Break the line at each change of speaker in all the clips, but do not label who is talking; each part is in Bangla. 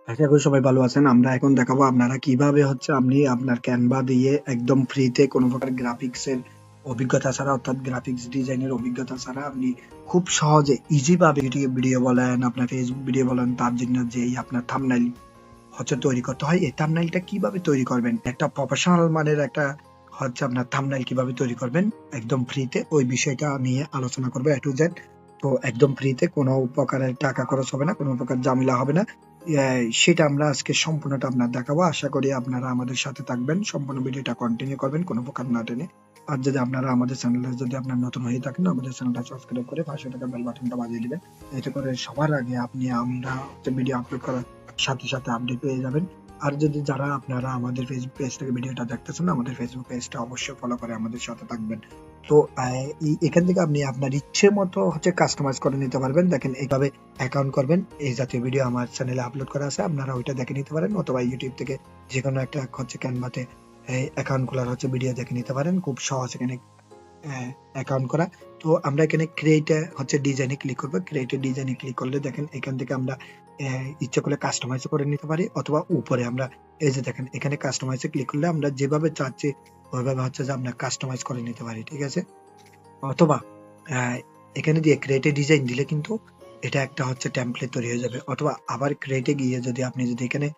আশা করি সবাই ভালো আছেন। আমরা এখন দেখাবো আপনারা কিভাবে আপনি আপনার ক্যানভা দিয়ে একদম ফ্রিতে কোনো প্রকার গ্রাফিক্সের অভিজ্ঞতা ছাড়া অর্থাৎ গ্রাফিক্স ডিজাইনের অভিজ্ঞতা ছাড়া আপনি খুব সহজে ইজি ভাবে ইউটিউব ভিডিও বলেন, আপনার ফেসবুক ভিডিও বলেন, তার জন্য যেই আপনার থাম্বনেইল তৈরি করতে হয়, এই থাম্বনেইলটা কিভাবে তৈরি করবেন, একটা প্রফেশনাল মানের একটা আপনার থাম্বনেইল কিভাবে তৈরি করবেন একদম ফ্রিতে, ওই বিষয়টা নিয়ে আলোচনা করবো A to Z। তো একদম ফ্রিতে, কোনো প্রকারের টাকা খরচ হবে না, কোনো প্রকার ঝামেলা হবে না। সেটা আমরা আজকে সম্পূর্ণটা আপনার দেখাবো। আশা করি আপনারা আমাদের সাথে থাকবেন, সম্পূর্ণ ভিডিওটা কন্টিনিউ করবেন কোনো প্রকার না টেনে। আর যদি আপনারা আমাদের চ্যানেলে যদি আপনার নতুন হয়ে থাকেন, আমাদের চ্যানেলটা সাবস্ক্রাইব করে পাশে থাকা বেল বাটনটা বাজিয়ে দিবেন। এতে করে সবার আগে আমরা ভিডিও আপলোড করার সাথে সাথে আপডেট পেয়ে যাবেন। আর যদি যারা আপনারা আমাদের ফেসবুক পেজ থেকে ভিডিওটা দেখতেছেন, আমাদের ফেসবুক পেজটা অবশ্যই ফলো করে আমাদের সাথে থাকবেন। তো এখান থেকে আপনি আপনার ইচ্ছে মতো কাস্টমাইজ করে নিতে পারবেন। দেখেন এইভাবে অ্যাকাউন্ট করবেন, এই জাতীয় ভিডিও আমার চ্যানেলে আপলোড করা আছে, আপনারা ওইটা দেখে নিতে পারেন, অথবা ইউটিউব থেকে যে কোনো একটা ক্যানভাতে অ্যাকাউন্ট খোলার বিডিও দেখে নিতে পারেন। খুব সহজ এখানে অ্যাকাউন্ট করা। তো আমরা এখানে ক্রিয়েটে ডিজাইনে ক্লিক করবো। ক্রিয়েটে ডিজাইনে ক্লিক করলে দেখেন এখান থেকে আমরা ইচ্ছে করলে কাস্টমাইজ করে নিতে পারি, অথবা উপরে আমরা এই যে দেখেন এখানে কাস্টমাইজে ক্লিক করলে আমরা যেভাবে চাচ্ছি ওইভাবে যে আমরা কাস্টমাইজ করে নিতে পারি, ঠিক আছে। অথবা এখানে দিয়ে ক্রিয়েটে ডিজাইন দিলে কিন্তু এটা একটা টেমপ্লেট তৈরি হয়ে যাবে। অথবা আবার ক্রিয়েটে গিয়ে আপনি যদি এখানে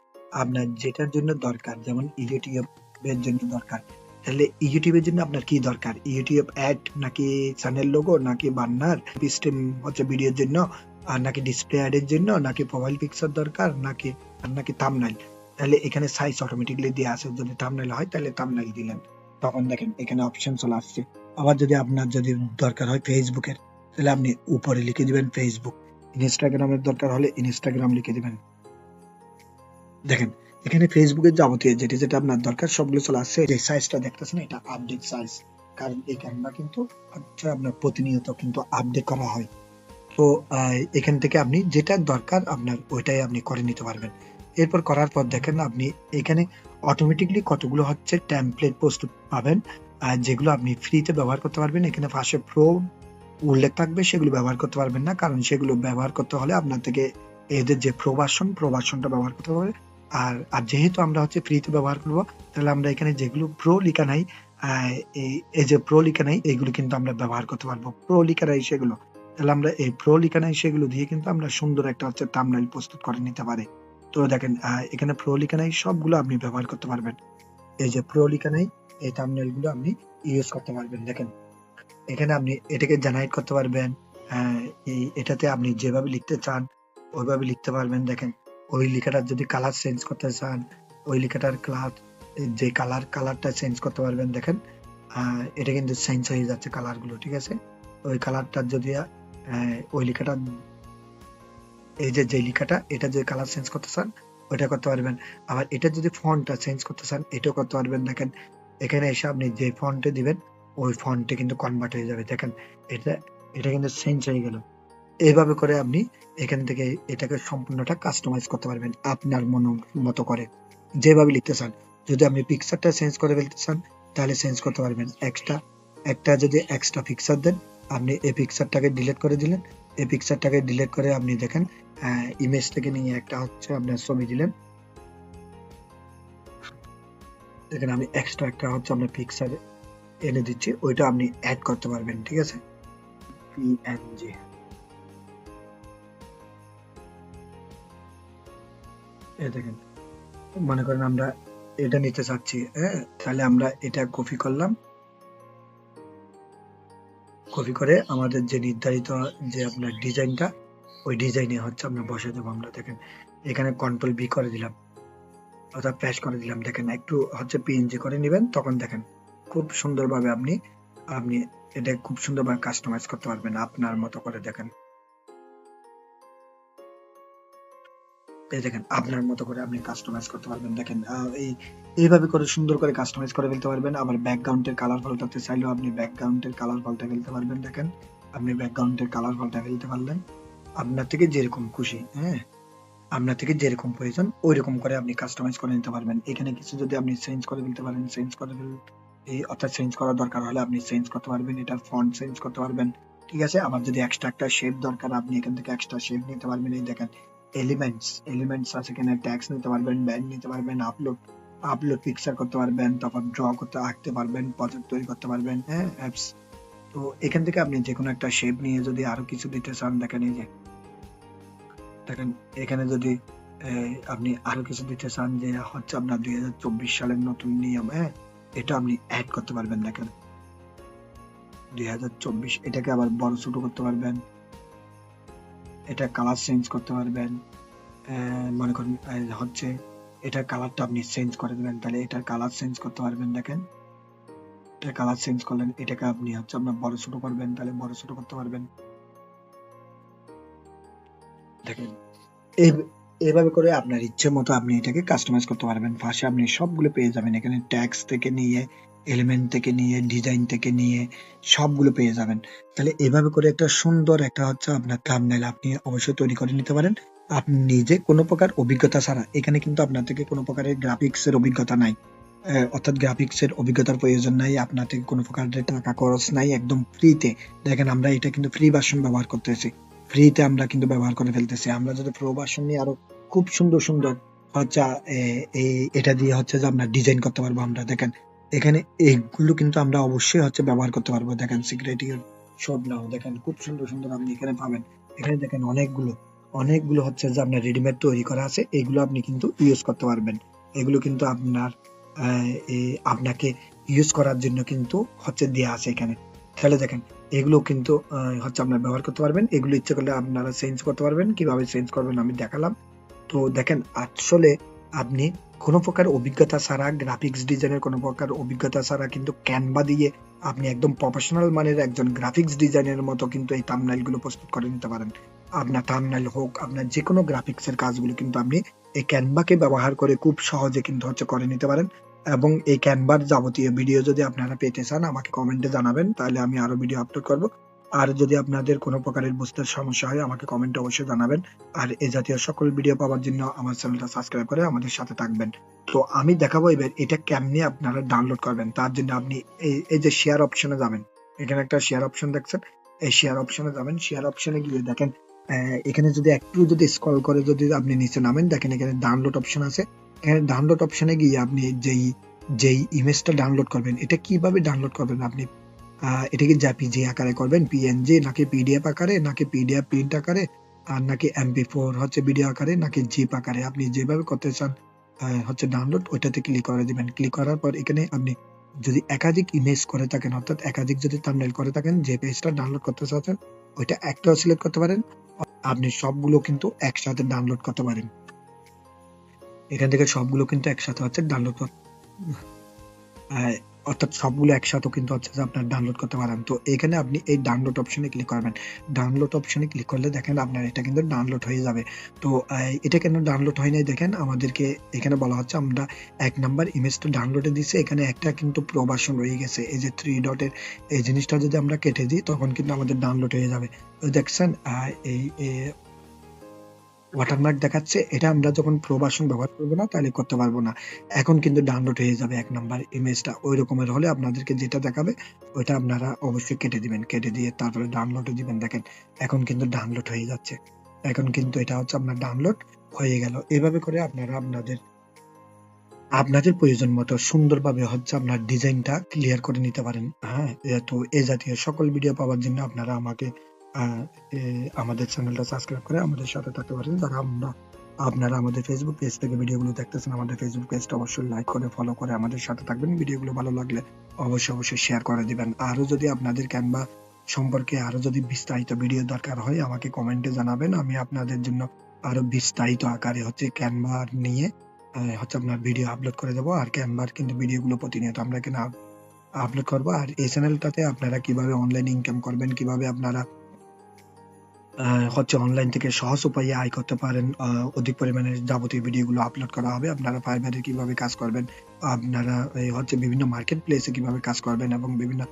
আপনার যেটার জন্য দরকার, যেমন ইউটিউব এর জন্য দরকার, তাহলে ইউটিউব এর জন্য আপনার কি দরকার, ইউটিউব অ্যাড নাকি চ্যানেল লোগো নাকি বান্নার সিস্টেম ভিডিওর জন্য, আর নাকি ডিসপ্লে অ্যাড এর জন্য, নাকি প্রোফাইল পিকচার দরকার, নাকি নাকি থাম্বনেইল, তাহলে এখানে সাইজ অটোমেটিক্যালি দেওয়া আছে। যদি থাম্বনেইল হয় তাহলে থাম্বনেইল দিলেন, তখন দেখেন এখানে অপশন চলে আসছে। আবার যদি আপনার দরকার হয় ফেসবুকের, তাহলে আপনি উপরে লিখে দিবেন ফেসবুক। ইনস্টাগ্রামের দরকার হলে ইনস্টাগ্রাম লিখে দিবেন। দেখেন এখানে ফেসবুকের যাবতীয় যেটা যেটা আপনার দরকার সবগুলো চলে আসছে। যে সাইজটা দেখতেছেন এটা আপডেট সাইজ, কারণ এই ক্যানভা কিন্তু আপনার প্রতিনিয়ত কিন্তু আপডেট করা হয়। তো এখান থেকে আপনি যেটা দরকার আপনার ওইটাই আপনি করে নিতে পারবেন। এরপর করার পর দেখেন আপনি এখানে অটোমেটিকলি কতগুলো টেমপ্লেট পোস্ট পাবেন, যেগুলো আপনি ফ্রিতে ব্যবহার করতে পারবেন। এখানে পাশে প্রো উল্লেখ থাকবে, সেগুলো ব্যবহার করতে পারবেন না, কারণ সেগুলো ব্যবহার করতে হলে আপনার থেকে এদের যে প্রো ভার্সনটা ব্যবহার করতে হবে। আর আর যেহেতু আমরা ফ্রিতে ব্যবহার করব, তাহলে আমরা এখানে যেগুলো প্রো লিখা নাই, এই যে প্রো লিখা নাই, এগুলো কিন্তু আমরা ব্যবহার করতে পারবো। প্রো লিখা নাই সেগুলো, তাহলে আমরা এই প্রো লিখা নাই সেগুলো দিয়ে কিন্তু আমরা সুন্দর একটা থাম্বনেইল প্রস্তুত করে নিতে পারি। তো দেখেন এখানে প্রো লিখা নাই সবগুলো আপনি ব্যবহার করতে পারবেন। এই যে প্রো লিখা নাই, এই থাম্বনেইল গুলো আপনি ইউজ করতে পারবেন। দেখেন এখানে আপনি এটাকে জেনারেট করতে পারবেন। এটাতে আপনি যেভাবে লিখতে চান ওইভাবে লিখতে পারবেন। দেখেন ওই লেখাটার যদি কালার চেঞ্জ করতে চান, ওই লেখাটার যে কালারটা চেঞ্জ করতে পারবেন। দেখেন এটা কিন্তু চেঞ্জ হয়ে যাচ্ছে কালার গুলো, ঠিক আছে। ওই কালারটা যদি ওই লেখাটা, এই যে লেখাটা, এটা যে কালার চেঞ্জ করতে চান ওইটা করতে পারবেন। আবার এটা যদি ফন্টটা চেঞ্জ করতে চান এটাও করতে পারবেন। দেখেন এখানে এসে আপনি যে ফন্টে দিবেন ওই ফন্টে কিন্তু কনভার্ট হয়ে যাবে। দেখেন এটা এটা কিন্তু চেঞ্জ হয়ে গেল। এইভাবে করে আপনি এখান থেকে এটাকে সম্পূর্ণটা কাস্টমাইজ করতে পারবেন আপনার মতো করে, যেভাবে লিখতে চান। যদি আপনি পিকচারটা চেঞ্জ করে ফেলতে চান তাহলে চেঞ্জ করতে পারবেন। যদি এক্সট্রা পিকচার দেন, আপনি এই পিকচারটাকে ডিলিট করে দিলেন। এই পিকচারটাকে ডিলিট করে আপনি দেখেন ইমেজ থেকে নিয়ে একটা আপনার ছবি দিলেন। দেখেন আমি এক্সট্রা একটা আপনার পিকচার এনে দিচ্ছি, ওইটা আপনি অ্যাড করতে পারবেন, ঠিক আছে। পিএনজি এই দেখেন, মনে করেন আমরা এটা নিতে চাচ্ছি, তাহলে আমরা এটা কপি করলাম। কপি করে আমাদের যে নির্ধারিত যে আপনার ডিজাইনটা, ওই ডিজাইনে আমরা বসে দেবো। আমরা দেখেন এখানে কন্ট্রোল বি করে দিলাম, অর্থাৎ প্রেস করে দিলাম। দেখেন একটু পিএনজি করে নেবেন, তখন দেখেন খুব সুন্দরভাবে আপনি আপনি এটা খুব সুন্দরভাবে কাস্টমাইজ করতে পারবেন আপনার মতো করে। দেখেন এই দেখেন আপনার মতো করে আপনি কাস্টমাইজ করতে পারবেন। দেখেন এইভাবে করে সুন্দর করে কাস্টমাইজ করে ফেলতে পারবেন। আবার ব্যাকগ্রাউন্ডের কালার পাল্টাতে চাইলেও আপনি ব্যাকগ্রাউন্ডের কালার পাল্টে ফেলতে পারবেন। দেখেন আপনি ব্যাকগ্রাউন্ডের কালার পাল্টে ফেলতে পারলেন আপনার থেকে যেরকম খুশি, আপনার থেকে যেরকম প্রয়োজন ওইরকম করে আপনি কাস্টমাইজ করে নিতে পারবেন। এখানে কিছু যদি আপনি চেঞ্জ করে ফেলতে পারেন, অর্থাৎ চেঞ্জ করার দরকার হলে আপনি চেঞ্জ করতে পারবেন, এটার ফন্ট চেঞ্জ করতে পারবেন, ঠিক আছে। আবার যদি এক্সট্রা একটা শেপ দরকার, আপনি এখান থেকে এক্সট্রা শেপ নিতে পারবেন। এই দেখেন এলিমেন্টস আছে, এখানে ট্যাক্স নিতে পারবেন, ব্যান্ড নিতে পারবেন, আপলোড পিকচার করতে পারবেন, তারপর ড্র করতে আঁকতে পারবেন, প্রজেক্ট তৈরি করতে পারবেন, হ্যাঁ অ্যাপস। তো এখান থেকে আপনি যে কোনো একটা শেপ নিয়ে যদি আরো কিছু দিতে চান, দেখেন এই যে দেখেন এখানে যদি আপনি আরো কিছু দিতে চান, যে হচ্ছে আপনার 2024 সালের নতুন নিয়ম, হ্যাঁ এটা আপনি অ্যাড করতে পারবেন। দেখেন 2024, এটাকে আবার বড় ছোট করতে পারবেন, এটা কালার চেঞ্জ করতে পারবেন। মনে করেন হচ্ছে এটার কালারটা আপনি চেঞ্জ করে দেবেন, তাহলে এটার কালার চেঞ্জ করতে পারবেন। দেখেন এটা কালার চেঞ্জ করলেন, এটাকে আপনি হচ্ছে আপনার বড় ছোট করবেন, তাহলে বড় ছোট করতে পারবেন। দেখেন এভাবে করে আপনার ইচ্ছে মতো আপনি এটাকে কাস্টমাইজ করতে পারবেন। পাশে আপনি সবগুলো পেয়ে যাবেন, এখানে ট্যাক্স থেকে নিয়ে, এলিমেন্ট থেকে নিয়ে, ডিজাইন থেকে নিয়ে সবগুলো পেয়ে যাবেন। তাহলে এভাবে করে একটা সুন্দর একটা হচ্ছে আপনার থাম্বনেল আপনি অবশ্যই তৈরি করে নিতে পারেন, আপনি নিজে কোনো প্রকার অভিজ্ঞতা ছাড়া। এখানে কিন্তু আপনার থেকে কোনো প্রকারের গ্রাফিক্স এর অভিজ্ঞতা নাই, অর্থাৎ গ্রাফিক্স এর অভিজ্ঞতার প্রয়োজন নাই, আপনার থেকে কোনো প্রকারের টাকা খরচ নাই, একদম ফ্রিতে। দেখেন আমরা এটা কিন্তু ফ্রি ভার্সন ব্যবহার করতেছি, ফ্রিতে আমরা কিন্তু ব্যবহার করে ফেলতেছি। আমরা যদি প্রো ভার্সন নিয়ে আরো খুব সুন্দর সুন্দর হচ্ছে এটা দিয়ে হচ্ছে যে আমরা ডিজাইন করতে পারবো। আমরা দেখেন এখানে এইগুলো কিন্তু আমরা অবশ্যই হচ্ছে ব্যবহার করতে পারবো। দেখেন সিক্রেট সব নাও, দেখেন খুব সুন্দর সুন্দর আপনি এখানে পাবেন। এখানে দেখেন অনেকগুলো হচ্ছে যে আপনার রেডিমেড তৈরি করা আছে, এগুলো আপনি কিন্তু ইউজ করতে পারবেন। এগুলো কিন্তু আপনাকে ইউজ করার জন্য কিন্তু হচ্ছে দেয়া আছে এখানে। তাহলে দেখেন এগুলো কিন্তু হচ্ছে আপনারা ব্যবহার করতে পারবেন। এগুলো ইচ্ছে করলে আপনারা চেঞ্জ করতে পারবেন, কিভাবে চেঞ্জ করবেন আমি দেখালাম। তো দেখেন আসলে আপনি কোনো প্রকার অভিজ্ঞতা ছাড়া, গ্রাফিক্স ডিজাইনের কোনো প্রকার অভিজ্ঞতা ছাড়া কিন্তু ক্যানভা দিয়ে আপনি একদম প্রফেশনাল মানের একজন গ্রাফিক্স ডিজাইনের মতো কিন্তু এই থাম্বনেইল গুলো প্রস্তুত করে নিতে পারেন। আপনার থাম্বনেইল হোক, আপনার যে কোনো গ্রাফিক্স এর কাজগুলো কিন্তু আপনি এই ক্যানভাকে ব্যবহার করে খুব সহজে কিন্তু হচ্ছে করে নিতে পারেন। এবং এই ক্যানভার যাবতীয় ভিডিও যদি আপনারা পেতে চান আমাকে কমেন্টে জানাবেন, তাহলে আমি আরো ভিডিও আপলোড করব। আর যদি আপনাদের কোনো প্রকারের বুঝতে সমস্যা হয় আমাকে কমেন্টে অবশ্যই জানাবেন। আর এই জাতীয় সকল ভিডিও পাওয়ার জন্য আমার চ্যানেলটা সাবস্ক্রাইব করে আমাদের সাথে থাকবেন। তো আমি দেখাবো এবার এটা কেমনে আপনারা ডাউনলোড করবেন। তার জন্য আপনি এই যে শেয়ার অপশনে যাবেন, এখানে একটা শেয়ার অপশন দেখছেন, এই শেয়ার অপশনে যাবেন। শেয়ার অপশনে গিয়ে দেখেন এখানে যদি একটু যদি স্ক্রল করে যদি আপনি নিচে নামেন, দেখেন এখানে ডাউনলোড অপশন আছে। এখানে ডাউনলোড অপশনে গিয়ে আপনি যেই ইমেজটা ডাউনলোড করবেন, এটা কিভাবে ডাউনলোড করবেন আপনি, এটা কি জেপিজি আকারে করবেন, পিএনজি নাকি পিডিএফ আকারে, নাকি পিডিএফ প্রিন্ট আকারে, আর নাকি এমপি4 হচ্ছে ভিডিও আকারে, নাকি জিপ আকারে, আপনি যেভাবে করতে চান হচ্ছে ডাউনলোড, ওইটাতে ক্লিক করে দিবেন। ক্লিক করার পর এখানে আপনি যদি একাধিক ইমেজ করে থাকেন, অর্থাৎ একাধিক যদি থাম্বনেইল করে থাকেন, যে পেজটা ডাউনলোড করতে চাচ্ছেন ওইটা একটাও সিলেক্ট করতে পারেন, আপনি সবগুলো কিন্তু একসাথে ডাউনলোড করতে পারেন। এখান থেকে সবগুলো কিন্তু একসাথে হচ্ছে ডাউনলোড অর্থাৎ সবগুলো একসাথে কিন্তু হচ্ছে যে আপনার ডাউনলোড করতে পারেন। তো এখানে আপনি এই ডাউনলোড অপশনে ক্লিক করবেন। ডাউনলোড অপশনে ক্লিক করলে দেখেন আপনার এটা কিন্তু ডাউনলোড হয়ে যাবে। তো এটা কেন ডাউনলোড হয় নাই দেখেন, আমাদেরকে এখানে বলা হচ্ছে আমরা 1 নাম্বার ইমেজটা ডাউনলোডে দিচ্ছি, এখানে একটা কিন্তু প্রো ভার্সন রয়ে গেছে। এই যে 3 ডটের এই জিনিসটা যদি আমরা কেটে দিই তখন কিন্তু আমাদের ডাউনলোড হয়ে যাবে। তো দেখছেন এই ওয়াটারমার্ক দেখাচ্ছে, এটা আমরা যখন প্রো ভার্সন ব্যবহার করবো না তাহলে করতে পারবো না। এখন কিন্তু ডাউনলোড হয়ে যাবে 1 নাম্বার ইমেজটা। ওই রকমের হলে আপনাদেরকে যেটা দেখাবে ওইটা আপনারা অবশ্যই কেটে দিবেন, কেটে দিয়ে তারপরে ডাউনলোডে দিবেন। দেখেন এখন কিন্তু ডাউনলোড হয়ে যাচ্ছে, এখন কিন্তু এটা হচ্ছে আপনার ডাউনলোড হয়ে গেল। এভাবে করে আপনারা আপনাদের প্রয়োজন মতো সুন্দরভাবে হচ্ছে আপনার ডিজাইনটা ক্লিয়ার করে নিতে পারেন। হ্যাঁ, তো এই জাতীয় সকল ভিডিও পাওয়ার জন্য আপনারা আমাদের চ্যানেলটা সাবস্ক্রাইব করে আমাদের সাথে থাকতে পারেন। আপনারা আমাদের ফেসবুক পেজ থেকে ভিডিওগুলো দেখতেছেন, আমাদের ফেসবুক পেজটা অবশ্যই লাইক করে ফলো করে আমাদের সাথে থাকবেন। ভিডিওগুলো ভালো লাগলে অবশ্যই শেয়ার করে দিবেন। আরো যদি আপনাদের ক্যানভা সম্পর্কে আরো যদি বিস্তারিত ভিডিও দরকার হয় আমাকে কমেন্টে জানাবেন, আমি আপনাদের জন্য আরো বিস্তারিত আকারে হচ্ছে ক্যানভা নিয়ে হচ্ছে আপনার ভিডিও আপলোড করে দেবো। আর ক্যানভার কিন্তু ভিডিওগুলো প্রতিনিয়ত আমরা এখানে আপলোড করবো। আর এই চ্যানেলটাতে আপনারা কিভাবে অনলাইন ইনকাম করবেন, কিভাবে আপনারা হচ্ছে অনলাইন থেকে সহজ উপায়ে আয় করতে পারেন, অধিক পরিমাণে যাবতীয় ভিডিওগুলো আপলোড করা হবে। আপনারা ফাইবারে কিভাবে কাজ করবেন, আপনারা হচ্ছে বিভিন্ন মার্কেট প্লেসে কিভাবে কাজ করবেন, এবং বিভিন্ন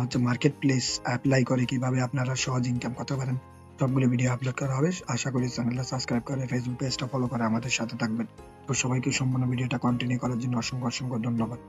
হচ্ছে মার্কেট প্লেস অ্যাপ্লাই করে কিভাবে আপনারা সহজ ইনকাম করতে পারেন, সবগুলো ভিডিও আপলোড করা হবে। আশা করি চ্যানেলটা সাবস্ক্রাইব করে ফেসবুক পেজটা ফলো করে আমাদের সাথে থাকবেন। তো সবাইকে সম্পূর্ণ ভিডিওটা কন্টিনিউ করার জন্য অসংখ্য ধন্যবাদ।